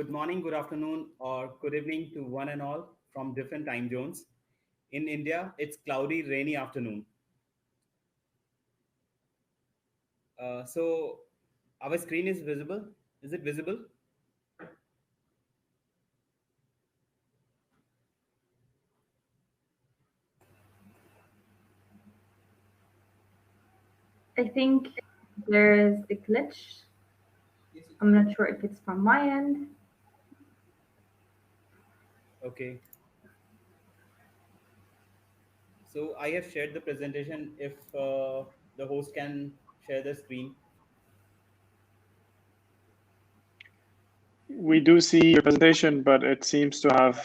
good morning, good afternoon, or good evening to one and all from different time zones. In India, it's cloudy, rainy afternoon. So our screen is visible. Is it visible? I think there is a glitch. I'm not sure if it's from my end. Okay. So I have shared the presentation. If the host can share the screen. We do see your presentation, but it seems to have,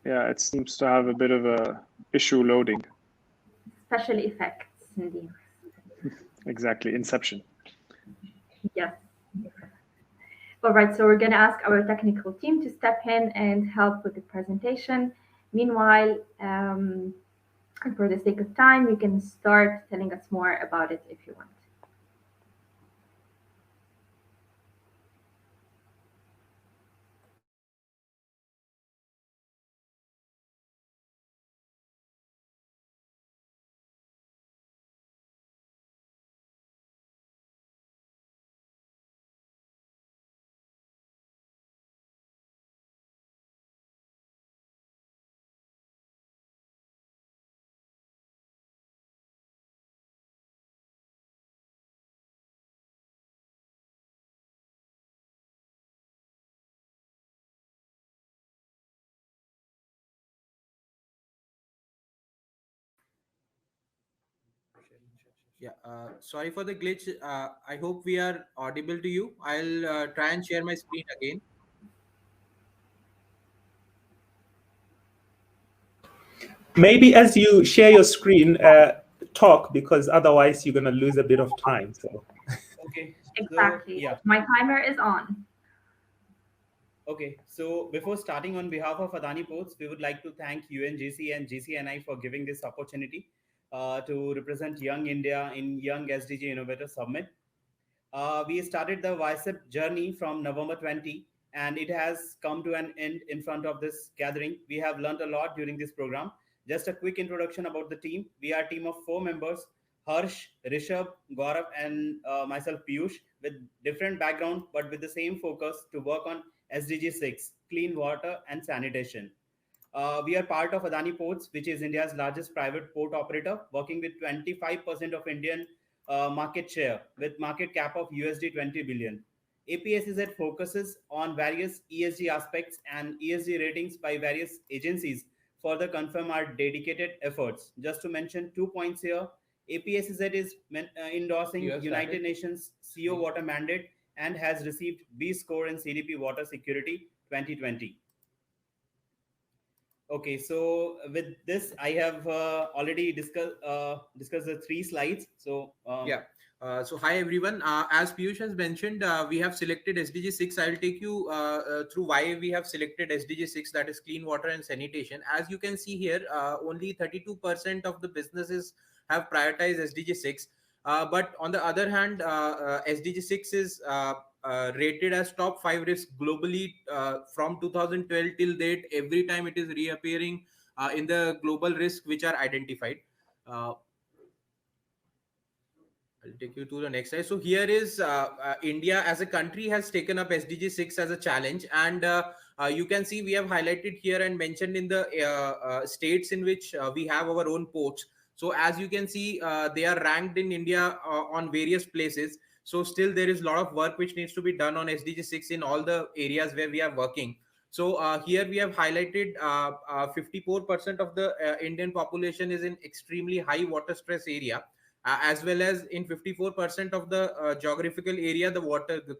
a bit of a issue loading. Special effects, indeed. Exactly, Inception. Yes. All right, so we're going to ask our technical team to step in and help with the presentation. Meanwhile, for the sake of time, you can start telling us more about it if you want. Yeah, sorry for the glitch. I hope we are audible to you. I'll try and share my screen again. Maybe as you share your screen, talk, because otherwise you're going to lose a bit of time. So. Okay. Exactly. So, yeah. My timer is on. Okay, so before starting, on behalf of Adani Ports, we would like to thank UNGC and GCNI for giving this opportunity to represent Young India in Young SDG Innovator Summit. We started the YSEP journey from November 20, and it has come to an end in front of this gathering. We have learned a lot during this program. Just a quick introduction about the team. We are a team of 4 members: Harsh, Rishabh, Gaurav, and myself, Piyush, with different backgrounds but with the same focus to work on SDG 6, clean water and sanitation. We are part of Adani Ports, which is India's largest private port operator, working with 25% of Indian market share, with market cap of USD 20 billion. APSEZ focuses on various ESG aspects, and ESG ratings by various agencies further confirm our dedicated efforts. Just to mention 2 points here: APSEZ is endorsing United Nations CO water mandate and has received B score in CDP Water Security 2020. Okay, so with this, I have already discussed the 3 slides. So Yeah. So hi everyone. As Piyush has mentioned, we have selected SDG 6. I'll take you through why we have selected SDG 6, that is clean water and sanitation. As you can see here, only 32% of the businesses have prioritized SDG 6. But on the other hand, SDG 6 is rated as top 5 risk globally from 2012 till date. Every time it is reappearing in the global risk which are identified. I'll take you to the next slide. So here is India as a country has taken up SDG 6 as a challenge, and you can see we have highlighted here and mentioned in the states in which we have our own ports. So as you can see, they are ranked in India on various places. So still there is a lot of work which needs to be done on SDG 6 in all the areas where we are working. So here we have highlighted 54% of the Indian population is in extremely high water stress area, as well as in 54% of the geographical area the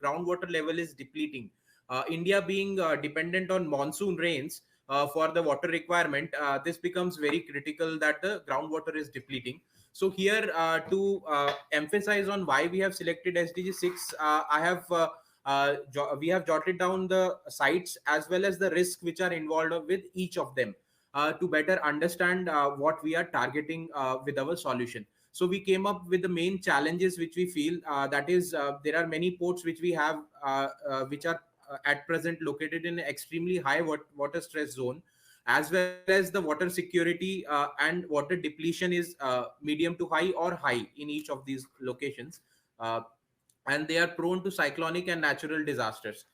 groundwater level is depleting. India being dependent on monsoon rains for the water requirement, this becomes very critical that the groundwater is depleting. So here to emphasize on why we have selected SDG 6, we have jotted down the sites as well as the risk which are involved with each of them to better understand what we are targeting with our solution. So we came up with the main challenges which we feel, that is there are many ports which we have which are at present located in an extremely high water stress zone, as well as the water security and water depletion is medium to high or high in each of these locations, uh, and they are prone to cyclonic and natural disasters.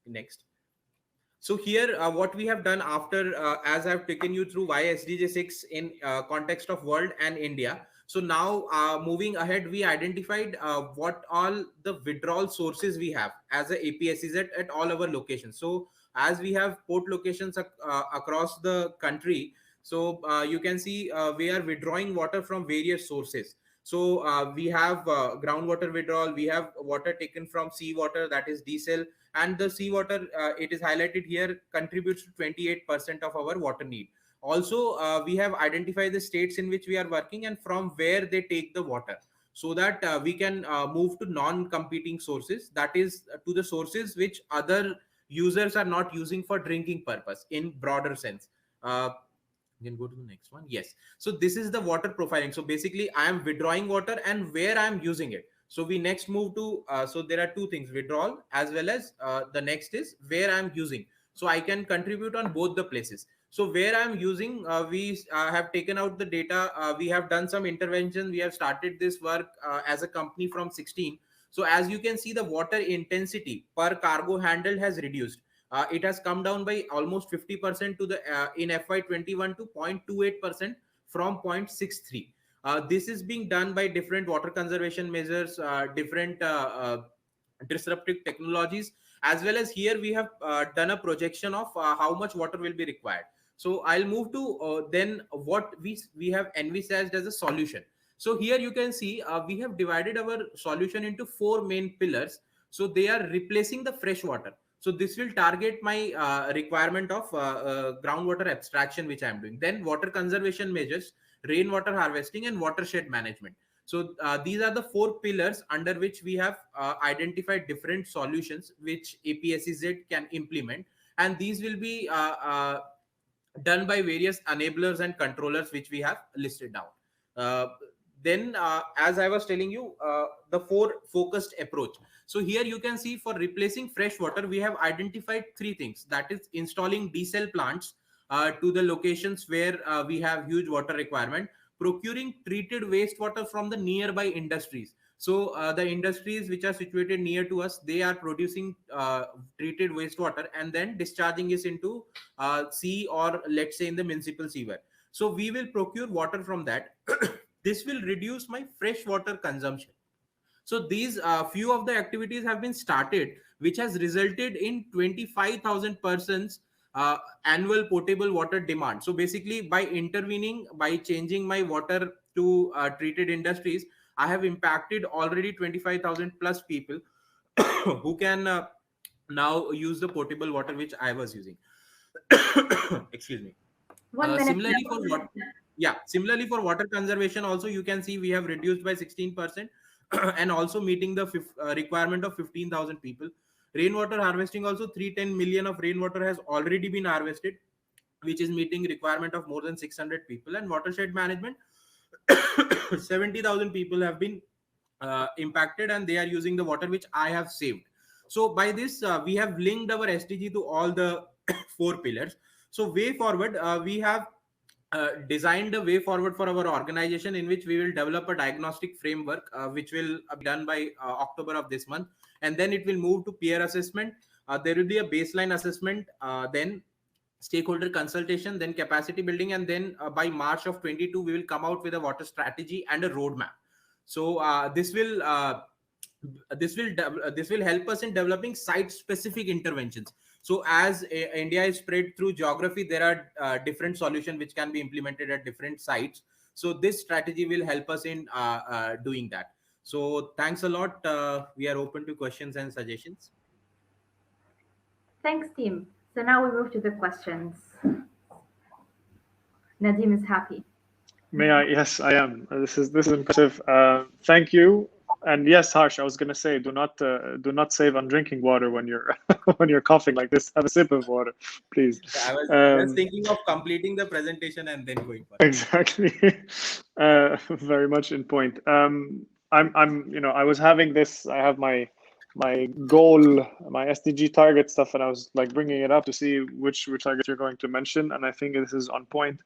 Next. So here, what we have done after, as I've taken you through why SDG 6 in context of world and India. So now, moving ahead, we identified what all the withdrawal sources we have as a APSEZ at all our locations. So as we have port locations across the country, so you can see we are withdrawing water from various sources. So we have groundwater withdrawal, we have water taken from seawater, that is diesel, and the seawater, it is highlighted here, contributes to 28% of our water need. Also, we have identified the states in which we are working and from where they take the water, so that we can move to non-competing sources, that is to the sources which other users are not using for drinking purpose in broader sense. You can go to the next one. Yes. So this is the water profiling. So basically, I am withdrawing water and where I am using it. So we next move to, so there are two things, withdrawal as well as the next is where I'm using. So I can contribute on both the places. So where I'm using, we have taken out the data. We have done some intervention. We have started this work as a company from 16. So as you can see, the water intensity per cargo handled has reduced. It has come down by almost 50% to the in FY21 to 0.28% from 0.63. This is being done by different water conservation measures, different disruptive technologies, as well as here we have done a projection of how much water will be required. So I'll move to then what we have envisaged as a solution. So here you can see we have divided our solution into 4 main pillars. So they are replacing the fresh water. So this will target my requirement of groundwater abstraction, which I am doing. Then water conservation measures, rainwater harvesting, and watershed management. So these are the 4 pillars under which we have identified different solutions which APSEZ can implement. And these will be done by various enablers and controllers which we have listed down. Then, as I was telling you, the 4 focused approach. So here you can see for replacing fresh water, we have identified 3 things. That is installing desal plants to the locations where we have huge water requirement, procuring treated wastewater from the nearby industries. So the industries which are situated near to us, they are producing treated wastewater and then discharging it into sea, or let's say in the municipal sewer. So we will procure water from that. This will reduce my fresh water consumption. So these few of the activities have been started, which has resulted in 25,000 persons annual potable water demand. So basically, by intervening, by changing my water to treated industries, I have impacted already 25,000 plus people who can now use the potable water which I was using. Excuse me. 1 minute. Similarly for water, yeah, similarly for water conservation also, you can see we have reduced by 16% and also meeting the requirement of 15,000 people. Rainwater harvesting also, 310 million of rainwater has already been harvested, which is meeting requirement of more than 600 people. And watershed management, 70,000 people have been impacted and they are using the water which I have saved. So by this, we have linked our SDG to all the 4 pillars. So way forward, we have designed a way forward for our organization in which we will develop a diagnostic framework, which will be done by October of this month. And then it will move to peer assessment. There will be a baseline assessment, then stakeholder consultation, then capacity building. And then by March of 22, we will come out with a water strategy and a roadmap. So this will help us in developing site-specific interventions. So as India is spread through geography, there are different solutions which can be implemented at different sites. So this strategy will help us in doing that. So thanks a lot. We are open to questions and suggestions. Thanks, team. So now we move to the questions. Nadim is happy. May I? Yes, I am. This is impressive. Thank you. And yes, Harsh, I was going to say, do not save on drinking water when you're when you're coughing like this. Have a sip of water, please. I was thinking of completing the presentation and then going for it. Exactly. Very much in point. I was having this. I have my my goal, my SDG target stuff, and I was like bringing it up to see which targets you're going to mention, and I think this is on point.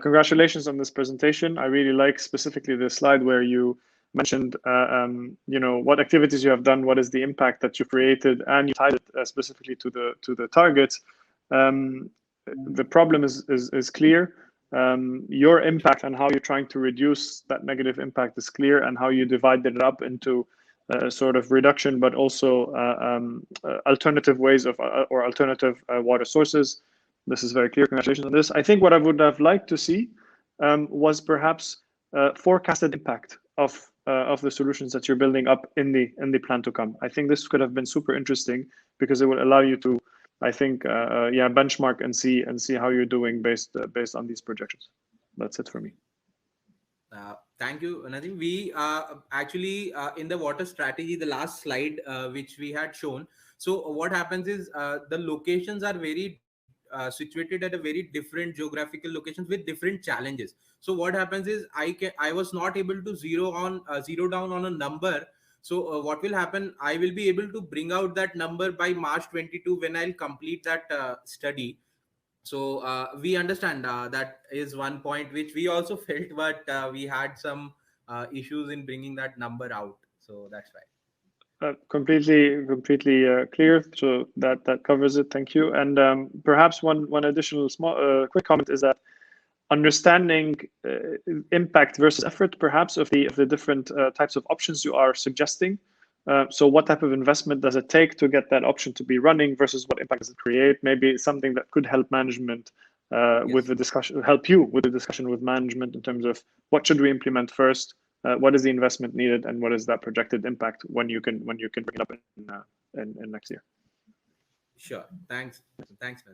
Congratulations on this presentation. I really like specifically the slide where you mentioned, what activities you have done, what is the impact that you've created, and you tied it specifically to the targets. The problem is clear. Your impact and how you're trying to reduce that negative impact is clear, and how you divided it up into sort of reduction, but also alternative ways of or alternative water sources. This is very clear. Congratulations on this. I think what I would have liked to see was perhaps forecasted impact of the solutions that you're building up in the plan to come. I think this could have been super interesting, because it will allow you to, I think, benchmark and see how you're doing based on these projections. That's it for me. Thank you, Nadim. We actually in the water strategy, the last slide which we had shown. So what happens is the locations are very situated at a very different geographical locations with different challenges. So what happens is I was not able to zero down on a number. So what will happen? I will be able to bring out that number by March 22 when I'll complete that study. So we understand that is one point which we also felt, but we had some issues in bringing that number out. So that's why. Completely clear. So that covers it. Thank you. And perhaps one additional small quick comment is that understanding impact versus effort, perhaps, of the different types of options you are suggesting. So what type of investment does it take to get that option to be running versus what impact does it create? Maybe something that could help management with the discussion, help you with the discussion with management in terms of what should we implement first, what is the investment needed, and what is that projected impact when you can bring it up in next year. Sure. Thanks, man.